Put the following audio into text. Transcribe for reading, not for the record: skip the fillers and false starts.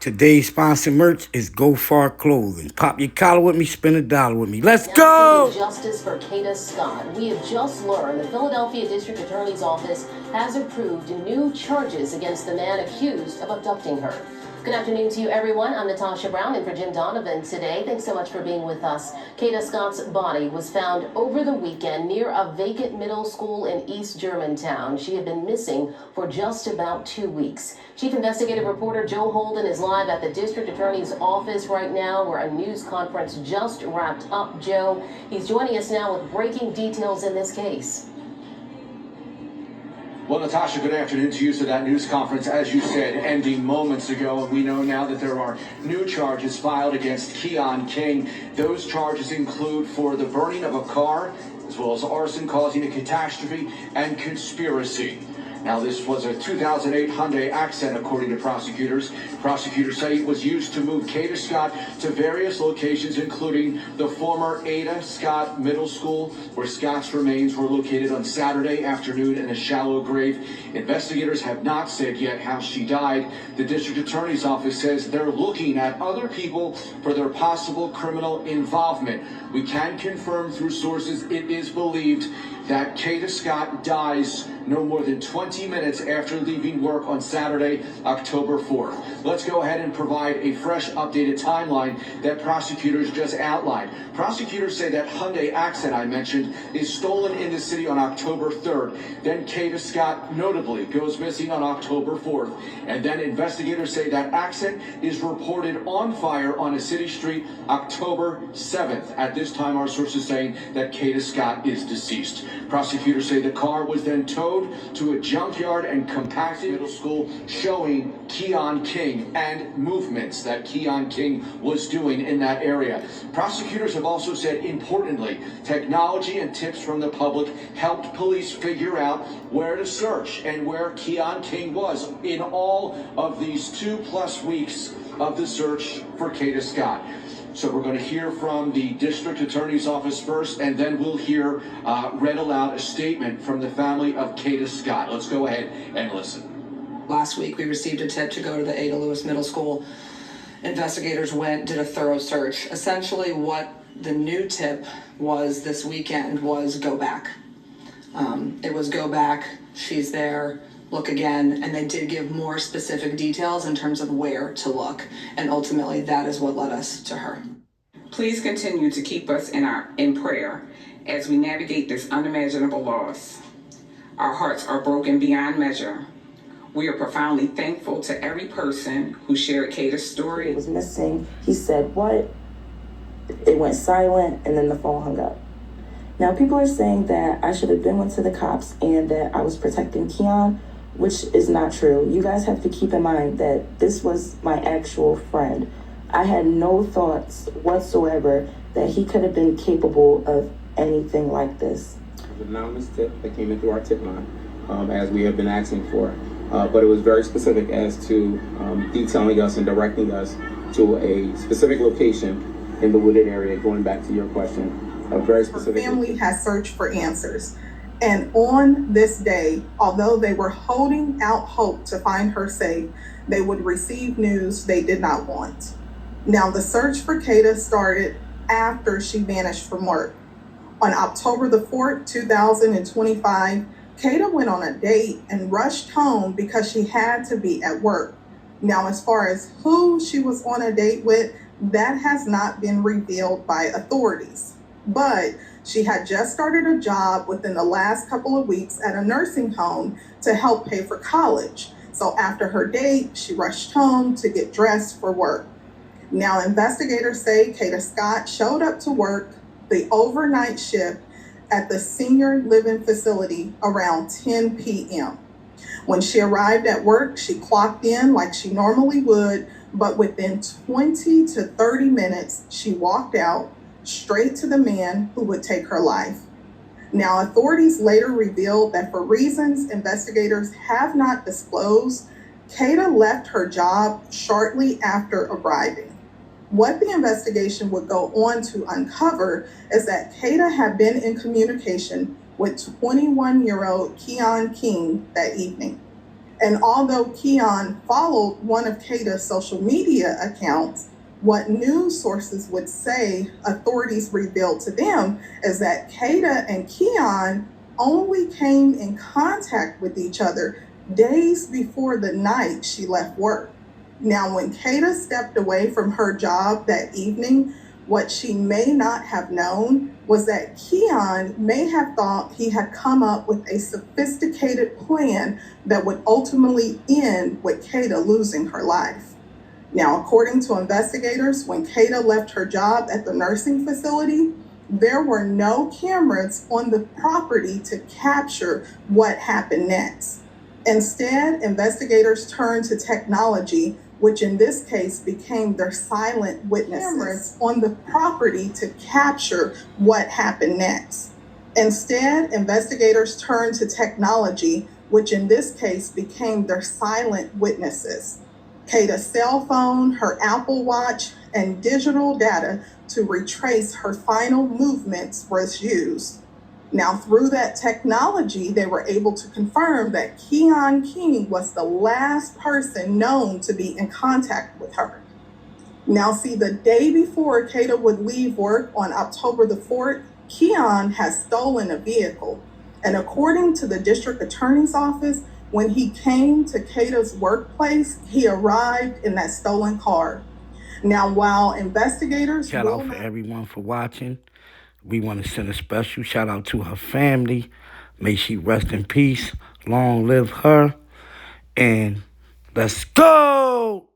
Today's sponsored merch is Go Far Clothing. Pop your collar with me, spend $1 with me. Let's go! Justice for Kada Scott. We have just learned the Philadelphia District Attorney's Office has approved new charges against the man accused of abducting her. Good afternoon to you, everyone. I'm Natasha Brown in for Jim Donovan today. Thanks so much for being with us. Kada Scott's body was found over the weekend near a vacant middle school in East Germantown. She had been missing for just about 2 weeks. Chief Investigative Reporter Joe Holden is live at the District Attorney's office right now, where a news conference just wrapped up. Joe, he's joining us now with breaking details in this case. Well, Natasha, good afternoon to you. So that news conference, as you said, ending moments ago, and we know now that there are new charges filed against Keon King. Those charges include for the burning of a car, as well as arson causing a catastrophe and conspiracy. Now, this was a 2008 Hyundai Accent, according to prosecutors. Prosecutors say it was used to move Kada Scott to various locations, including the former Kada Scott Middle School, where Scott's remains were located on Saturday afternoon in a shallow grave. Investigators have not said yet how she died. The district attorney's office says they're looking at other people for their possible criminal involvement. We can confirm through sources it is believed that Kada Scott dies no more than 20 minutes after leaving work on Saturday, October 4th. Let's go ahead and provide a fresh, updated timeline that prosecutors just outlined. Prosecutors say that Hyundai Accent I mentioned is stolen in the city on October 3rd. Then Kada Scott notably goes missing on October 4th. And then investigators say that Accent is reported on fire on a city street October 7th. At this time, our sources saying that Kada Scott is deceased. Prosecutors say the car was then towed to a junkyard and compacted middle school, showing Keon King and movements that Keon King was doing in that area. Prosecutors have also said, importantly, technology and tips from the public helped police figure out where to search and where Keon King was in all of these 2+ weeks of the search for Kada Scott. So we're going to hear from the district attorney's office first, and then we'll hear read aloud a statement from the family of Kada Scott. Let's go ahead and listen. Last week, we received a tip to go to the Ada Lewis Middle School. Investigators did a thorough search. Essentially, what the new tip was this weekend was go back. It was go back, she's there, look again, and they did give more specific details in terms of where to look, and ultimately that is what led us to her. Please continue to keep us in prayer as we navigate this unimaginable loss. Our hearts are broken beyond measure. We are profoundly thankful to every person who shared Kada's story. It was missing. He said, "What?" It went silent, and then the phone hung up. Now, people are saying that I should have went to the cops and that I was protecting Keon, which is not true. You guys have to keep in mind that this was my actual friend. I had no thoughts whatsoever that he could have been capable of anything like this. It was an anonymous tip that came in through our tip line, as we have been asking for. But it was very specific as to detailing us and directing us to a specific location in the wooded area, going back to your question. A very specific Her family has searched for answers. And on this day, although they were holding out hope to find her safe, they would receive news they did not want. Now, the search for Kada started after she vanished from work. On October the 4th, 2025, Kada went on a date and rushed home because she had to be at work. Now, as far as who she was on a date with, that has not been revealed by authorities. But she had just started a job within the last couple of weeks at a nursing home to help pay for college. So after her date, she rushed home to get dressed for work. Now, investigators say Kada Scott showed up to work the overnight shift at the senior living facility around 10 p.m. When she arrived at work, she clocked in like she normally would, but within 20 to 30 minutes, she walked out straight to the man who would take her life. Now, authorities later revealed that for reasons investigators have not disclosed, Kada left her job shortly after arriving. What the investigation would go on to uncover is that Kada had been in communication with 21-year-old Keon King that evening. And although Keon followed one of Kada's social media accounts, what news sources would say authorities revealed to them is that Kada and Keon only came in contact with each other days before the night she left work. Now, when Kada stepped away from her job that evening, what she may not have known was that Keon may have thought he had come up with a sophisticated plan that would ultimately end with Kada losing her life. Now, according to investigators, when Kada left her job at the nursing facility, there were no cameras on the property to capture what happened next. Instead, investigators turned to technology, which in this case became their silent witnesses on the property to capture what happened next. Instead, investigators turned to technology, which in this case became their silent witnesses. Kada's cell phone, her Apple Watch, and digital data to retrace her final movements was used. Now, through that technology, they were able to confirm that Keon King was the last person known to be in contact with her. Now, see, the day before Kada would leave work on October the 4th, Keon has stolen a vehicle. And according to the district attorney's office, when he came to Kada's workplace, he arrived in that stolen car. Now, while investigators Shout out for everyone for watching. We want to send a special shout out to her family. May she rest in peace. Long live her. And let's go!